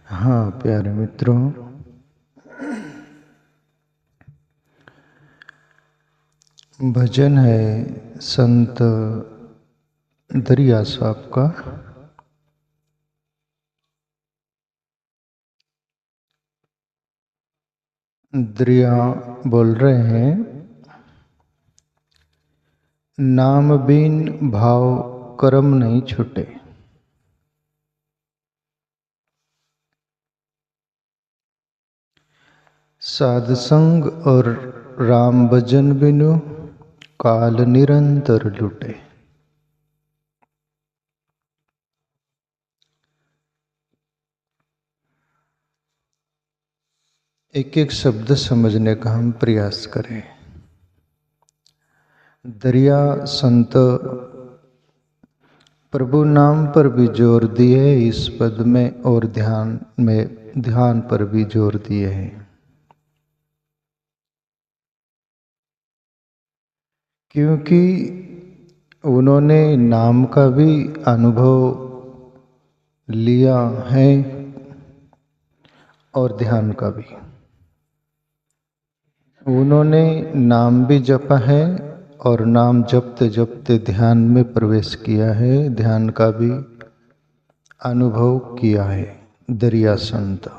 हाँ प्यारे मित्रों, भजन है संत दरिया साहब का। दरिया बोल रहे हैं, नाम बिन भाव कर्म नहीं छूटे। साध संग और राम भजन बिनु काल निरंतर लुटे। एक एक शब्द समझने का हम प्रयास करें। दरिया संत प्रभु नाम पर भी जोर दिए इस पद में, और ध्यान पर भी जोर दिए हैं। क्योंकि उन्होंने नाम का भी अनुभव लिया है और ध्यान का भी। उन्होंने नाम भी जपा है और नाम जपते जपते ध्यान में प्रवेश किया है, ध्यान का भी अनुभव किया है। दरिया संत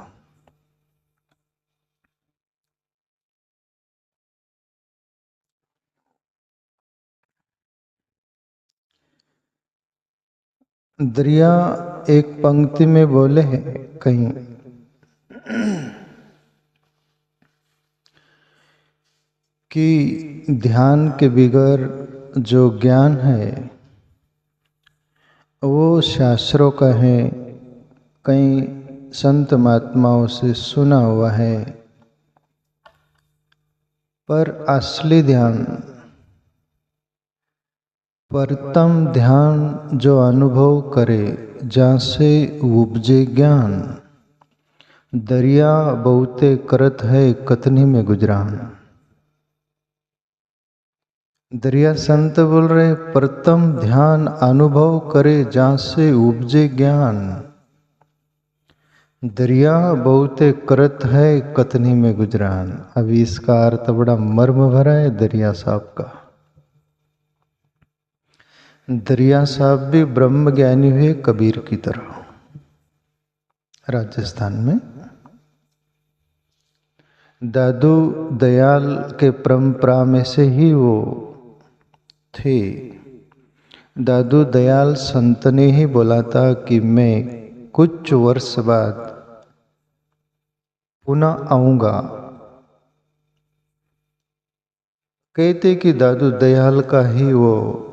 दरिया एक पंक्ति में बोले हैं कहीं, कि ध्यान के बिगर जो ज्ञान है वो शास्त्रों का है, कई संत महात्माओं से सुना हुआ है, पर असली ध्यान, परतम ध्यान जो अनुभव करे, जहाँ से उपजे ज्ञान, दरिया बहुते करत है कतनी में गुजरान। दरिया संत बोल रहे, प्रथम ध्यान अनुभव करे जहाँ से उपजे ज्ञान, दरिया बहुते करत है कतनी में गुजरान। अभी इसका अर्थ बड़ा मर्म भरा है दरिया साहब का। दरिया साहब भी ब्रह्म ज्ञानी हुए कबीर की तरह, राजस्थान में। दादू दयाल के परंपरा में से ही वो थे। दादू दयाल संत ने ही बोला था कि मैं कुछ वर्ष बाद पुनः आऊंगा। कहते कि दादू दयाल का ही वो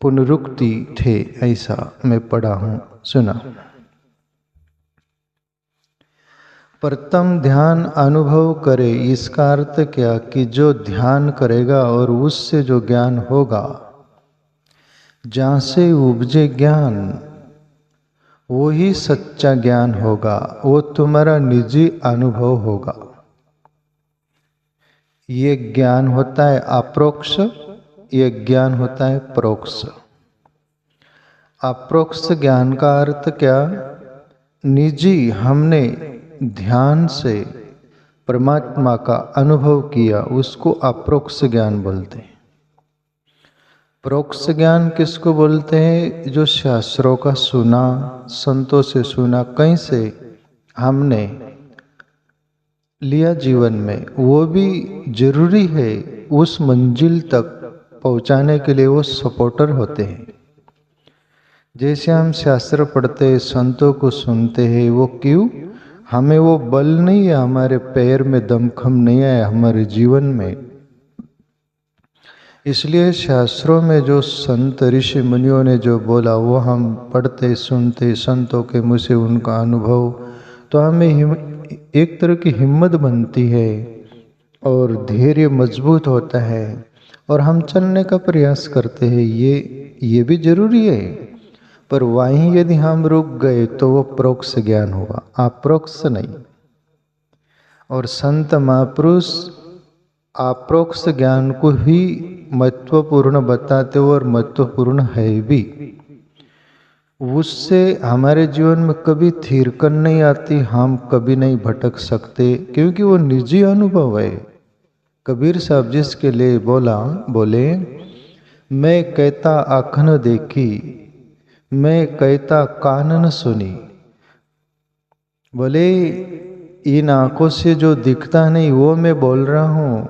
पुनरुक्ति थे, ऐसा मैं पढ़ा हूं, सुना। प्रथम ध्यान अनुभव करे, इसका अर्थ क्या कि जो ध्यान करेगा और उससे जो ज्ञान होगा, जहाँ से उपजे ज्ञान, वो ही सच्चा ज्ञान होगा, वो तुम्हारा निजी अनुभव होगा। ये ज्ञान होता है अप्रोक्ष, ये ज्ञान होता है परोक्ष। अप्रोक्ष ज्ञान का अर्थ क्या? निजी हमने ध्यान से परमात्मा का अनुभव किया, उसको अप्रोक्ष ज्ञान बोलते हैं। परोक्ष ज्ञान किसको बोलते हैं? जो शास्त्रों का सुना, संतों से सुना, कहीं से हमने लिया जीवन में, वो भी जरूरी है उस मंजिल तक पहुंचाने के लिए, वो सपोर्टर होते हैं। जैसे हम शास्त्र पढ़ते हैं, संतों को सुनते हैं, वो क्यों? हमें वो बल नहीं है, हमारे पैर में दमखम नहीं है हमारे जीवन में। इसलिए शास्त्रों में जो संत ऋषि मुनियों ने जो बोला, वो हम पढ़ते सुनते, संतों के मुँह से उनका अनुभव, तो हमें एक तरह की हिम्मत बनती है और धैर्य मजबूत होता है और हम चलने का प्रयास करते हैं। ये भी जरूरी है, पर वहीं यदि हम रुक गए तो वो परोक्ष ज्ञान होगा, अप्रोक्ष नहीं। और संत महापुरुष अप्रोक्ष ज्ञान को ही महत्वपूर्ण बताते हो, और महत्वपूर्ण है भी। उससे हमारे जीवन में कभी थिरकन नहीं आती, हम कभी नहीं भटक सकते, क्योंकि वो निजी अनुभव है। कबीर साहब जिसके लिए बोले, मैं कहता आँख न देखी, मैं कहता कान न सुनी। बोले इन आंखों से जो दिखता नहीं वो मैं बोल रहा हूँ,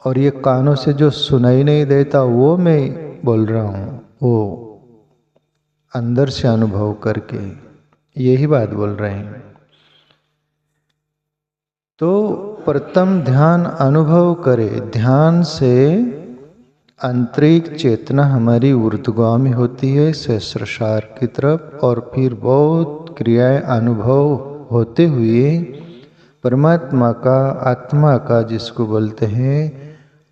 और ये कानों से जो सुनाई नहीं देता वो मैं बोल रहा हूँ, वो अंदर से अनुभव करके यही बात बोल रहे हैं। तो प्रथम ध्यान अनुभव करे, ध्यान से आंतरिक चेतना हमारी ऊर्ध्वगामी होती है सहस्त्रसार की तरफ, और फिर बहुत क्रियाएं अनुभव होते हुए परमात्मा का, आत्मा का जिसको बोलते हैं,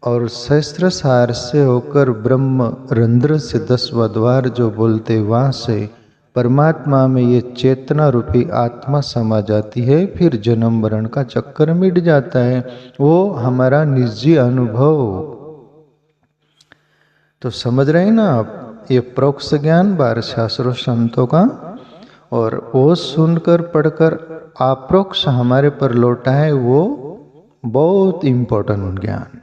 और सहस्त्रसार से होकर ब्रह्म रंध्र से 10वां द्वार जो बोलते वहाँ से परमात्मा में ये चेतना रूपी आत्मा समा जाती है। फिर जन्म मरण का चक्कर मिट जाता है, वो हमारा निजी अनुभव। तो समझ रहे हैं ना आप, ये प्रोक्ष ज्ञान 12 शास्त्रों संतों का, और वो सुनकर पढ़कर अप्रोक्ष हमारे पर लौटा है, वो बहुत इंपॉर्टेंट ज्ञान।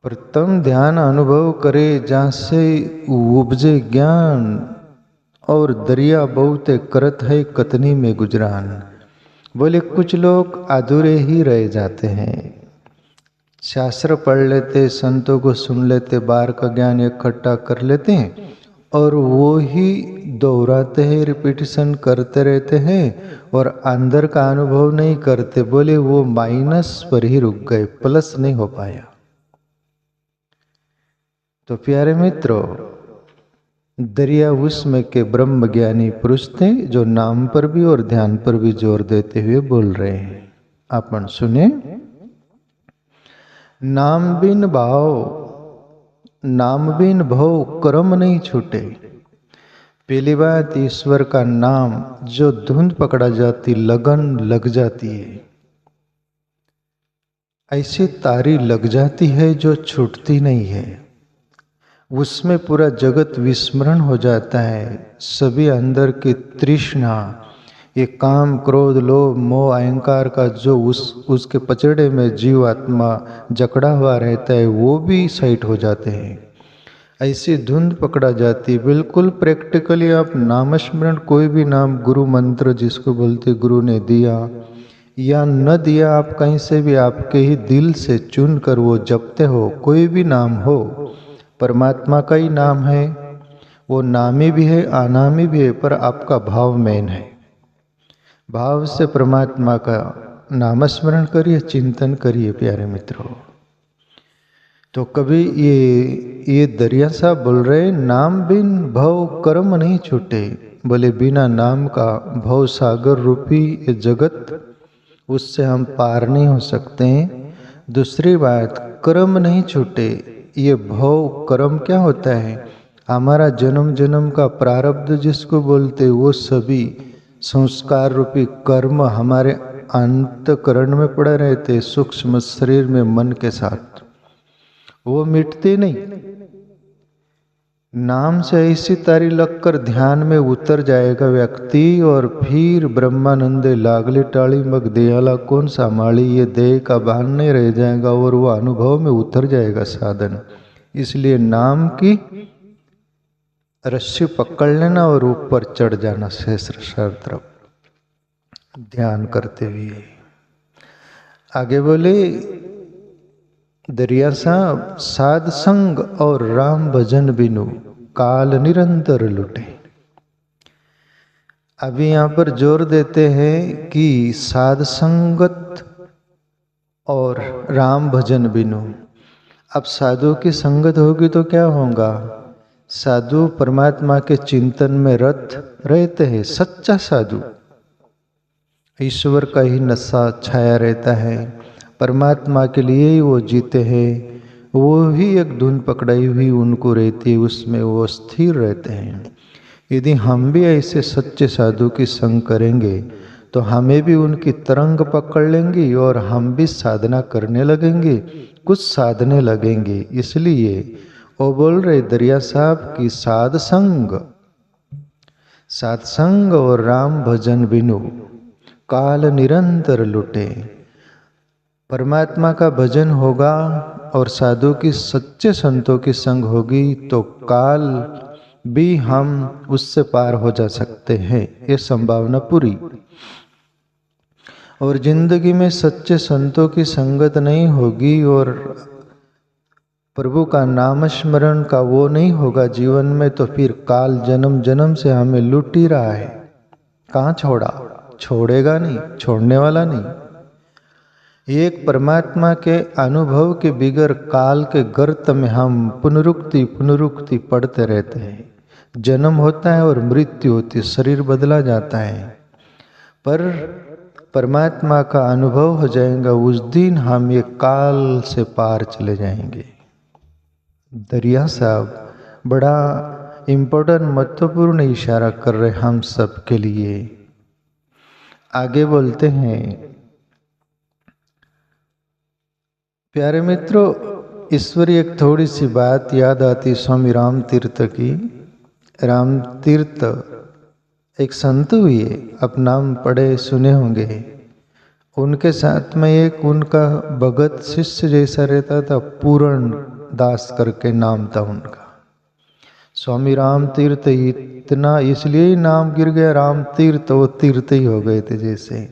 प्रथम ध्यान अनुभव करे, जहाँ से उपजे ज्ञान, और दरिया बहुत करत है कतनी में गुजरान। बोले कुछ लोग अधूरे ही रह जाते हैं, शास्त्र पढ़ लेते, संतों को सुन लेते, बार का ज्ञान इकट्ठा कर लेते हैं, और वो ही दोहराते हैं, रिपीटिशन करते रहते हैं, और अंदर का अनुभव नहीं करते। बोले वो माइनस पर ही रुक गए, प्लस नहीं हो पाया। तो प्यारे मित्रों, दरिया उसमें के ब्रह्म ज्ञानी पुरुष थे, जो नाम पर भी और ध्यान पर भी जोर देते हुए बोल रहे हैं। अपन सुने, नाम बिन भाव, नाम बिन भव कर्म नहीं छूटे। पहली बात, ईश्वर का नाम जो धुंध पकड़ा जाती, लगन लग जाती है, ऐसी तारी लग जाती है जो छूटती नहीं है। उसमें पूरा जगत विस्मरण हो जाता है। सभी अंदर की तृष्णा, ये काम क्रोध लोभ मोह अहंकार का जो उसके पचड़े में जीव आत्मा जकड़ा हुआ रहता है, वो भी साइट हो जाते हैं। ऐसी धुंध पकड़ा जाती। बिल्कुल प्रैक्टिकली आप नामस्मरण, कोई भी नाम, गुरु मंत्र जिसको बोलते, गुरु ने दिया या न दिया, आप कहीं से भी आपके ही दिल से चुन कर वो जपते हो, कोई भी नाम हो, परमात्मा का ही नाम है, वो नामी भी है अनामी भी है, पर आपका भाव मेन है। भाव से परमात्मा का नामस्मरण करिए, चिंतन करिए प्यारे मित्रों। तो कभी ये दरिया साहब बोल रहे, नाम बिन भव कर्म नहीं छूटे। बोले बिना नाम का भव सागर रूपी ये जगत, उससे हम पार नहीं हो सकते हैं। दूसरी बात, कर्म नहीं छूटे। ये भव कर्म क्या होता है? हमारा जन्म जन्म का प्रारब्ध जिसको बोलते, वो सभी संस्कार रूपी कर्म हमारे अंतकरण में पड़े रहते, सूक्ष्म शरीर में मन के साथ, वो मिटते नहीं। नाम से ऐसी तारी लगकर ध्यान में उतर जाएगा व्यक्ति, और फिर ब्रह्मानंदे लागले टाली मग दयाला कौन संभाली, ये देह का भान नहीं रह जाएगा, और वो अनुभव में उतर जाएगा साधन। इसलिए नाम की रस्सी पकड़ लेना और ऊपर चढ़ जाना सहस्त्रसार तरफ ध्यान करते हुए। आगे बोले, दरिया साहब साध संग और राम भजन बिनु काल निरंतर लुटे। अभी यहाँ पर जोर देते हैं कि साध संगत और राम भजन बिनु। अब साधु की संगत होगी तो क्या होगा? साधु परमात्मा के चिंतन में रत रहते हैं, सच्चा साधु, ईश्वर का ही नशा छाया रहता है, परमात्मा के लिए ही वो जीते हैं, वो ही एक धुन पकड़ाई हुई उनको रहती है, उसमें वो स्थिर रहते हैं। यदि हम भी ऐसे सच्चे साधु की संग करेंगे तो हमें भी उनकी तरंग पकड़ लेंगी और हम भी साधना करने लगेंगे, कुछ साधने लगेंगे। इसलिए वो बोल रहे दरिया साहब की साधसंग और राम भजन बिनु काल निरंतर लुटे। परमात्मा का भजन होगा और साधु की सच्चे संतों की संग होगी तो काल भी हम उससे पार हो जा सकते हैं, ये संभावना पूरी। और जिंदगी में सच्चे संतों की संगत नहीं होगी और प्रभु का नाम स्मरण का वो नहीं होगा जीवन में, तो फिर काल जन्म जन्म से हमें लूट ही रहा है। कहाँ छोड़ा? छोड़ेगा नहीं, छोड़ने वाला नहीं। एक परमात्मा के अनुभव के बिगर काल के गर्त में हम पुनरुक्ति पढ़ते रहते हैं। जन्म होता है और मृत्यु होती है, शरीर बदला जाता है, पर परमात्मा का अनुभव हो जाएगा उस दिन हम ये काल से पार चले जाएंगे। दरिया साहब बड़ा इम्पोर्टेंट महत्वपूर्ण इशारा कर रहे हम सब के लिए। आगे बोलते हैं, प्यारे मित्रों, ईश्वरी एक थोड़ी सी बात याद आती स्वामी राम तीर्थ की। राम तीर्थ एक संत हुए, आप नाम पढ़े सुने होंगे। उनके साथ में एक उनका भगत शिष्य जैसा रहता था, पूर्ण दास करके नाम था उनका। स्वामी राम तीर्थ इतना इसलिए ही नाम गिर गया राम तीर्थ, वो तीर्थ ही हो गए थे जैसे।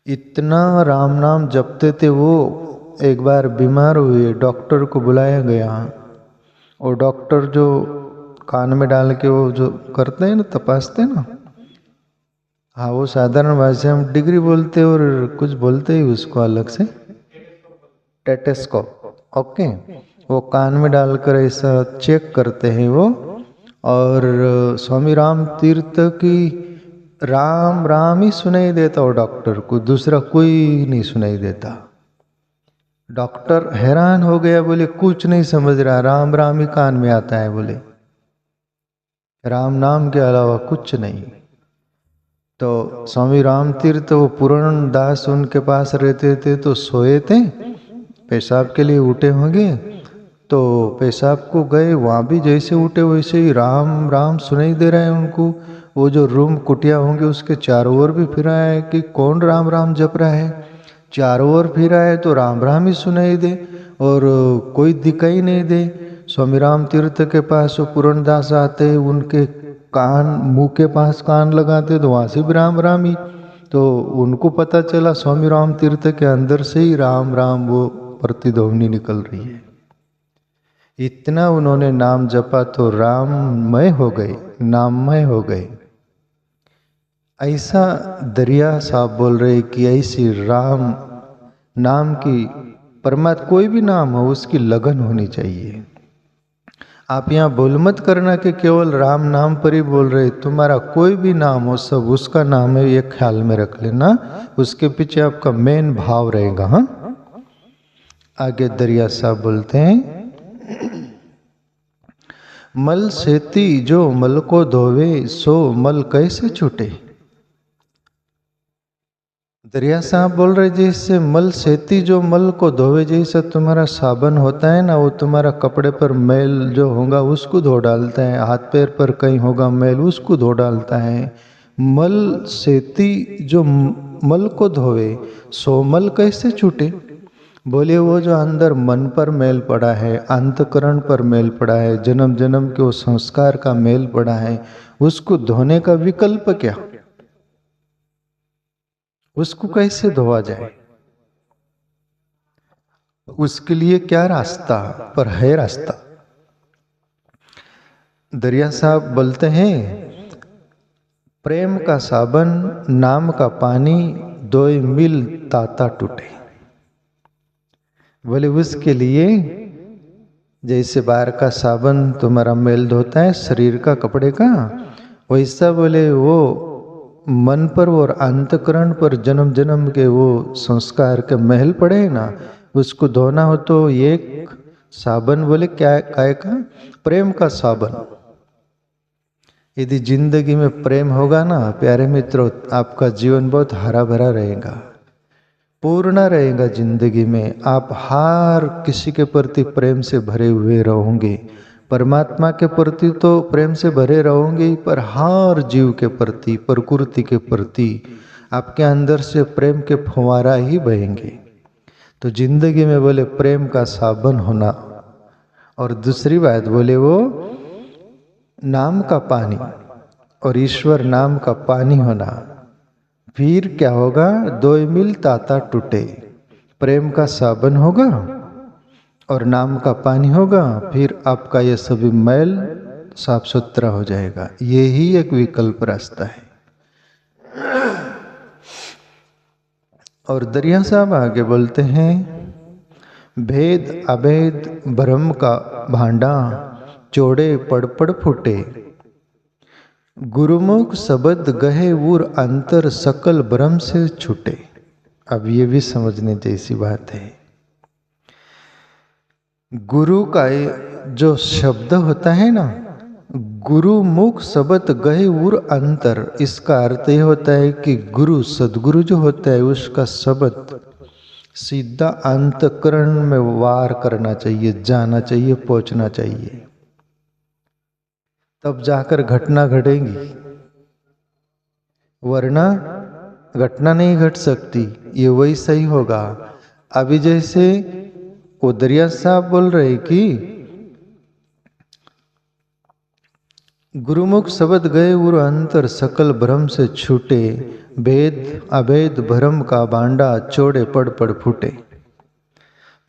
इतना राम नाम जपते थे वो। एक बार बीमार हुए, डॉक्टर को बुलाया गया, और डॉक्टर जो कान में डाल के वो जो करते हैं ना, तपासते ना, हाँ वो साधारण भाषा में डिग्री बोलते और कुछ बोलते ही उसको अलग से टेटेस्कोप, ओके, वो कान में डालकर ऐसा चेक करते हैं वो। और स्वामी राम तीर्थ की राम राम ही सुनाई देता वो डॉक्टर को, दूसरा कोई नहीं सुनाई देता। डॉक्टर हैरान हो गया, बोले कुछ नहीं समझ रहा, राम राम ही कान में आता है, बोले राम नाम के अलावा कुछ नहीं। तो स्वामी राम तीर्थ वो पूर्ण दास उनके पास रहते थे, तो सोए थे, पेशाब के लिए उठे होंगे, तो पेशाब को गए, वहाँ भी जैसे उठे वैसे ही राम राम सुनाई दे रहा है उनको। वो जो रूम कुटिया होंगे उसके चारों ओर भी फिरा है कि कौन राम राम जप रहा है, चारों ओर फिरा है तो राम राम ही सुनाई दे और कोई दिखाई नहीं दे। स्वामी राम तीर्थ के पास वो पूर्णदास आते, उनके कान मुंह के पास कान लगाते तो वहाँ से भी राम राम ही। तो उनको पता चला स्वामी राम तीर्थ के अंदर से ही राम राम वो प्रतिध्वनि निकल रही है। इतना उन्होंने नाम जपा तो राममय हो गए, नाममय हो गए। ऐसा दरिया साहब बोल रहे कि ऐसी राम नाम की परमात्मा कोई भी नाम हो उसकी लगन होनी चाहिए। आप यहाँ बोल मत करना कि केवल राम नाम पर ही बोल रहे, तुम्हारा कोई भी नाम हो सब उसका नाम है, ये ख्याल में रख लेना, उसके पीछे आपका मेन भाव रहेगा। हाँ, आगे दरिया साहब बोलते हैं, मल सेती जो मल को धोवे सो मल कैसे छूटे। दरिया साहब बोल रहे जैसे मल सेती जो मल को धोवे, जैसे तुम्हारा साबन होता है ना, वो तुम्हारा कपड़े पर मैल जो होगा उसको धो डालता है, हाथ पैर पर कहीं होगा मैल उसको धो डालता है। मल सेती जो मल को धोवे सो मल कैसे छूटे। बोले वो जो अंदर मन पर मैल पड़ा है, अंतकरण पर मैल पड़ा है, जन्म जन्म के वो संस्कार का मैल पड़ा है, उसको धोने का विकल्प क्या, उसको कैसे धोआ जाए, उसके लिए क्या रास्ता, पर है रास्ता। दरिया साहब बोलते हैं, प्रेम का साबन नाम का पानी दोय मिल ताता टूटे। बोले उसके लिए जैसे बाहर का साबन तुम्हारा मैल धोता है शरीर का कपड़े का, वैसा बोले वो मन पर और अंतकरण पर जन्म जन्म के वो संस्कार के महल पड़े ना, उसको धोना हो तो एक साबन, बोले क्या काय का, प्रेम का साबन। यदि जिंदगी में प्रेम होगा ना प्यारे मित्रों, आपका जीवन बहुत हरा भरा रहेगा। पूर्ण रहेगा जिंदगी में। आप हर किसी के प्रति प्रेम से भरे हुए रहोगे। परमात्मा के प्रति तो प्रेम से भरे रहोगे, पर हर जीव के प्रति, प्रकृति के प्रति आपके अंदर से प्रेम के फुहारा ही बहेंगे। तो जिंदगी में बोले प्रेम का साबन होना, और दूसरी बात बोले वो नाम का पानी और ईश्वर नाम का पानी होना। फिर क्या होगा? दो मिल ताता टूटे। प्रेम का साबन होगा और नाम का पानी होगा, फिर आपका ये सभी मैल साफ सुथरा हो जाएगा। यही एक विकल्प रास्ता है। और दरिया साहब आगे बोलते हैं, भेद अभेद भ्रम का भांडा चौड़े पड़ पड़ फूटे। गुरुमुख शब्द गहे उर अंतर सकल भ्रम से छूटे। अब ये भी समझने जैसी बात है। गुरु का जो शब्द होता है ना, गुरु मुख शब्द गहे उर अंतर, इसका अर्थ ये होता है कि गुरु सदगुरु जो होता है उसका शब्द सीधा अंतकरण में वार करना चाहिए, जाना चाहिए, पहुंचना चाहिए, तब जाकर घटना घटेगी, वरना घटना नहीं घट सकती। ये वही सही होगा। अभी जैसे वो दरिया साहब बोल रहे कि गुरुमुख शब्द गए उर अंतर सकल भ्रम से छूटे। भेद अभेद भ्रम का बांडा चौड़े पड़ पड़ फूटे।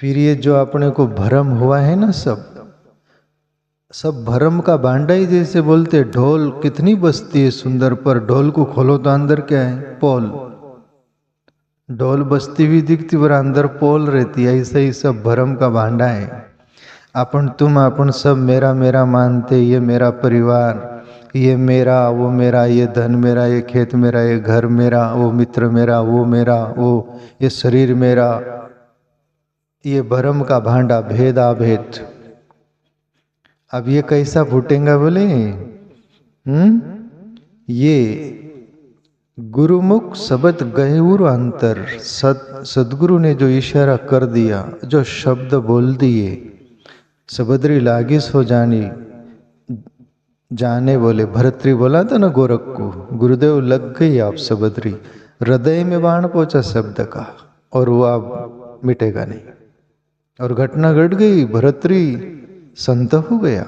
फिर ये जो अपने को भ्रम हुआ है ना, सब भ्रम का बांडा ही, जैसे बोलते ढोल कितनी बजती है सुंदर, पर ढोल को खोलो तो अंदर क्या है? पोल। ढोल बजती हुई दिखती पर अंदर पोल रहती है। ऐसा ही सब भ्रम का भांडा है। अपन तुम अपन सब मेरा मेरा मानते, ये मेरा परिवार, ये मेरा, वो मेरा, ये धन मेरा, ये खेत मेरा, ये घर मेरा, वो मित्र मेरा, वो मेरा, वो ये शरीर मेरा। ये भ्रम का भांडा, भेद अभेद। अब ये कैसा फूटेगा बोले? ये गुरुमुख शब्द गहुर अंतर, सदगुरु ने जो इशारा कर दिया, जो शब्द बोल दिए, सबद्री लागी सो जाने बोले। भरतरी बोला था ना गोरख को, गुरुदेव लग गई आप सबद्री, हृदय में बाण पहुंचा शब्द का, और वो अब मिटेगा नहीं। और घटना घट गई, भरतरी संत हो गया।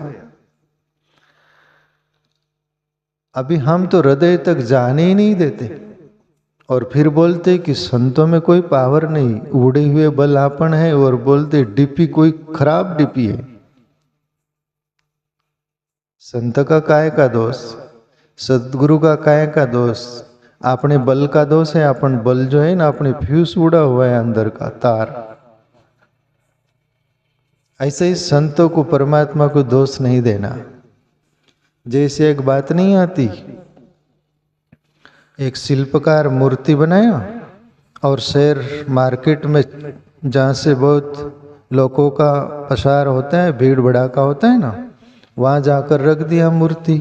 अभी हम तो हृदय तक जाने ही नहीं देते, और फिर बोलते कि संतों में कोई पावर नहीं, उड़े हुए बल आपन है, और बोलते डीपी कोई खराब डीपी है। संत का काय का दोष, सदगुरु का काय का दोष? अपने बल का दोष है। अपन बल जो है ना, अपने फ्यूज उड़ा हुआ है अंदर का तार। ऐसे ही संतों को, परमात्मा को दोष नहीं देना। जैसे एक बात नहीं आती, एक शिल्पकार मूर्ति बनाया और शेयर मार्केट में, जहाँ से बहुत लोगों का पसार होता है, भीड़ भड़ाका होता है ना, वहाँ जाकर रख दिया मूर्ति।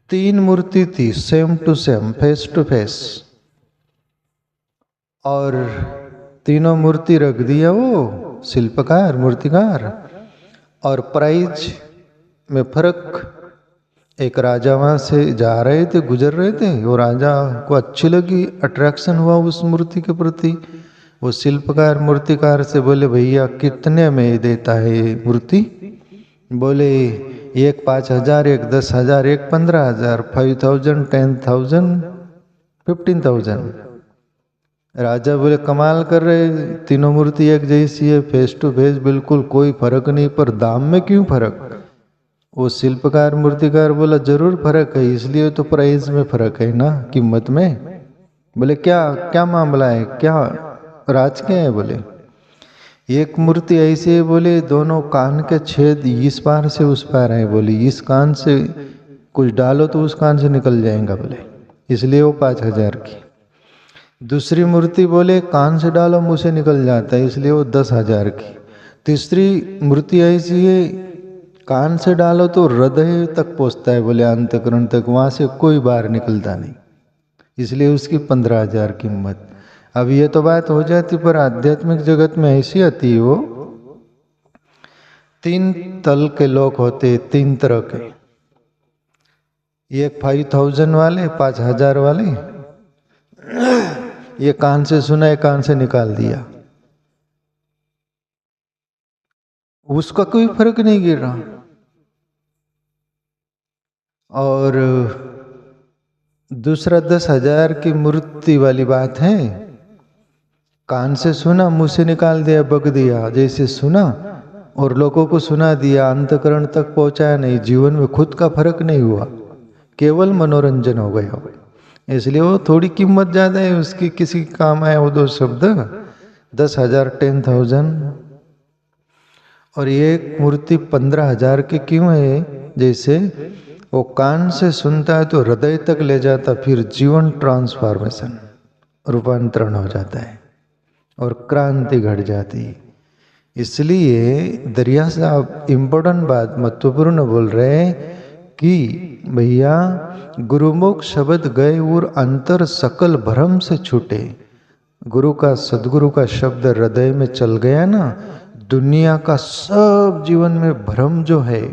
3 मूर्ति थी, same to same, face to face, और तीनों मूर्ति रख दिया वो शिल्पकार, मूर्तिकार। और प्राइज में फर्क, एक राजा वहाँ से जा रहे थे, गुजर रहे थे, वो राजा को अच्छी लगी, अट्रैक्शन हुआ उस मूर्ति के प्रति। वो शिल्पकार मूर्तिकार से बोले, भैया कितने में देता है ये मूर्ति? बोले, एक 5,000, एक 10,000, एक 15,000, 5,000, 10,000, 15,000। राजा बोले, कमाल कर रहे, तीनों मूर्ति एक जैसी है, फेस टू फेस, बिल्कुल कोई फर्क नहीं, पर दाम में क्यों फर्क? वो शिल्पकार मूर्तिकार बोला, जरूर फर्क है, इसलिए तो प्राइस में फर्क है ना, कीमत में। बोले, क्या क्या मामला है, क्या राज क्या है? बोले, एक मूर्ति ऐसे है, बोले दोनों कान के छेद इस पार से उस पार है, बोले इस कान से कुछ डालो तो उस कान से निकल जाएगा, बोले इसलिए वो 5,000 की। दूसरी मूर्ति बोले, कान से डालो मुंह से निकल जाता है, इसलिए वो 10,000 की। तीसरी मूर्ति ऐसी है, कान से डालो तो हृदय तक पहुंचता है, बोले अंतःकरण तक, वहां से कोई बाहर निकलता नहीं, इसलिए उसकी 15,000 कीमत। अब ये तो बात हो जाती, पर आध्यात्मिक जगत में ऐसी आती है वो 3 तल के लोग होते, 3 तरह के। ये 5000 वाले, 5000 वाले, ये कान से सुना है कान से निकाल दिया, उसका कोई फर्क नहीं गिर रहा। और दूसरा 10,000 की मूर्ति वाली बात है, कान से सुना मुंह से निकाल दिया, बग दिया, जैसे सुना और लोगों को सुना दिया, अंतकरण तक पहुंचाया नहीं, जीवन में खुद का फर्क नहीं हुआ, केवल मनोरंजन हो गया। इसलिए वो थोड़ी कीमत ज्यादा है उसकी, किसी काम आए वो 2 शब्द, 10,000 10,000। और ये मूर्ति 15,000 की क्यों है? जैसे वो कान से सुनता है तो हृदय तक ले जाता, फिर जीवन ट्रांसफॉर्मेशन, रूपांतरण हो जाता है और क्रांति घट जाती। इसलिए दरिया साहब इम्पोर्टेंट बात, महत्वपूर्ण बोल रहे हैं कि भैया गुरुमुख शब्द गए और अंतर सकल भ्रम से छूटे। गुरु का, सदगुरु का शब्द हृदय में चल गया ना, दुनिया का सब जीवन में भ्रम जो है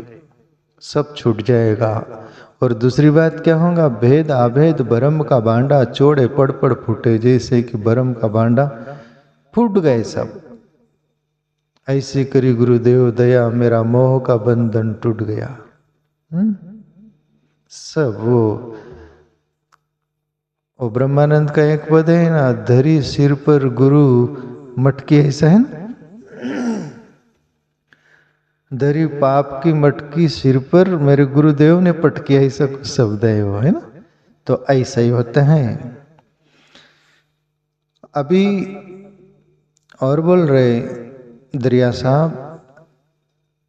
सब छूट जाएगा। और दूसरी बात क्या होगा? भेद अभेद भ्रम का बांडा चोड़े पड़ पड़ फूटे, जैसे कि भ्रम का बांडा फूट गए सब। ऐसी करी गुरुदेव दया, मेरा मोह का बंधन टूट गया। सब वो ब्रह्मानंद का एक पद है ना, धरी सिर पर गुरु मटकी, ऐसा है ना, धरी पाप की मटकी सिर पर मेरे गुरुदेव ने पटकी, ऐसा कुछ शब्द है वो, है ना। तो ऐसा ही होता है। अभी और बोल रहे दरिया साहब,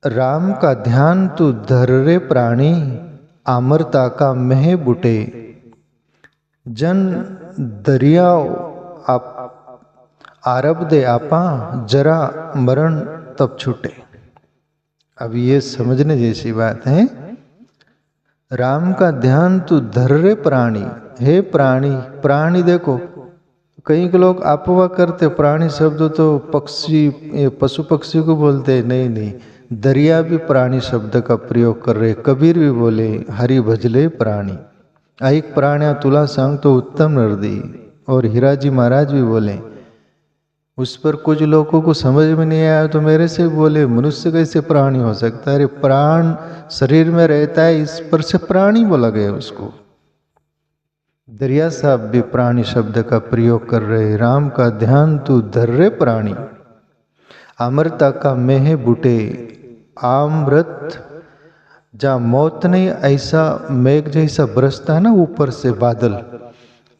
राम का ध्यान तू धर रे प्राणी, आमरता का मह बुटे, जन दरिया आप आरब दे आपा, जरा मरण तब छूटे। अब ये समझने जैसी बात है। राम का ध्यान तू धर रे प्राणी, हे प्राणी, प्राणी देखो, कई के लोग अफवाह करते, प्राणी शब्द तो पक्षी, पशु पक्षी को बोलते, नहीं नहीं, दरिया भी प्राणी शब्द का प्रयोग कर रहे। कबीर भी बोले हरि भजले प्राणी, ऐक प्राण्या तुला सांग तो उत्तम नरदी। और हीराजी महाराज भी बोले, उस पर कुछ लोगों को समझ में नहीं आया तो मेरे से बोले, मनुष्य कैसे प्राणी हो सकता है? अरे प्राण शरीर में रहता है, इस पर से प्राणी बोला गया उसको। दरिया साहब भी प्राणी शब्द का प्रयोग कर रहे। राम का ध्यान तू धर रे प्राणी, अमरता का मेह बुटे, आमृत जहाँ मौत नहीं, ऐसा मेघ जैसा बरसता है ना ऊपर से बादल,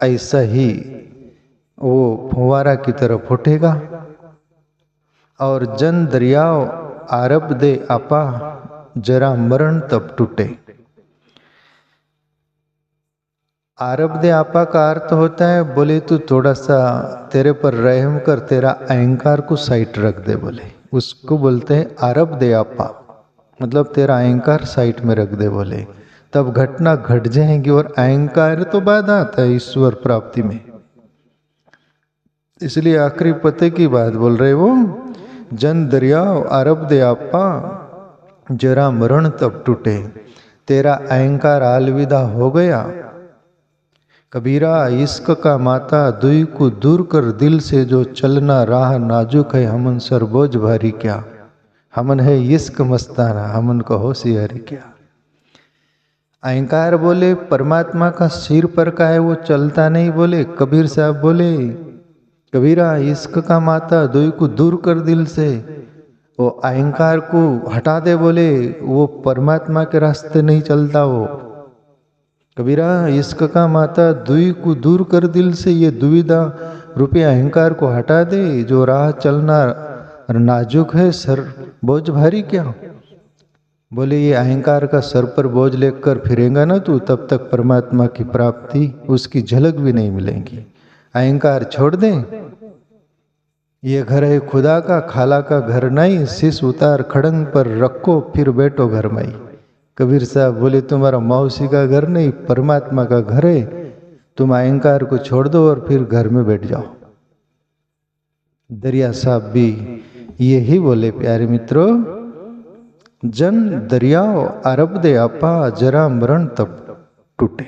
ऐसा ही वो फुवारा की तरह फूटेगा। और जन दरियाओ आरब दे आपा, जरा मरण तब टूटे। आरब दे आपा का अर्थ होता है, बोले तू थोड़ा सा तेरे पर रहम कर, तेरा अहंकार को साइड रख दे, बोले उसको बोलते हैं आरब दे आपा, मतलब तेरा अहंकार साइड में रख दे, बोले तब घटना घट जाएगी। और अहंकार तो बाधा आता है ईश्वर प्राप्ति में, इसलिए आखिरी पते की बात बोल रहे वो, जन दरिया अरब दे आपा, जरा मरण तब टूटे। तेरा अहंकार अलविदा हो गया। कबीरा इश्क का माता, दुई को दूर कर दिल से, जो चलना राह नाजुक है, हमन सर बोझ भारी क्या, हमन है इश्क मस्ताना, हमन को होशियारी क्या। अहंकार बोले परमात्मा का सिर पर का है, वो चलता नहीं, बोले कबीर साहब बोले, कबीरा इश्क का माता, दुई को दूर कर दिल से, वो अहंकार को हटा दे, बोले वो परमात्मा के रास्ते नहीं चलता। वो कबीरा इश्क का माता, दुई को दूर कर दिल से, ये दुविधा रूपी अहंकार को हटा दे, जो राह चलना नाजुक है, सर बोझ भारी क्या। बोले ये अहंकार का सर पर बोझ लेकर फिरेगा ना तू, तब तक परमात्मा की प्राप्ति उसकी झलक भी नहीं मिलेगी। अहंकार छोड़ दे, ये घर है खुदा का, खाला का घर नहीं, शीश उतार खड़ंग पर रखो, फिर बैठो घर में। कबीर साहब बोले तुम्हारा मौसी का घर नहीं, परमात्मा का घर है, तुम अहंकार को छोड़ दो और फिर घर में बैठ जाओ। दरिया साहब भी यही बोले प्यारे मित्रों, जन दरियाओ अरब दे आपा जरा मरण तब टूटे।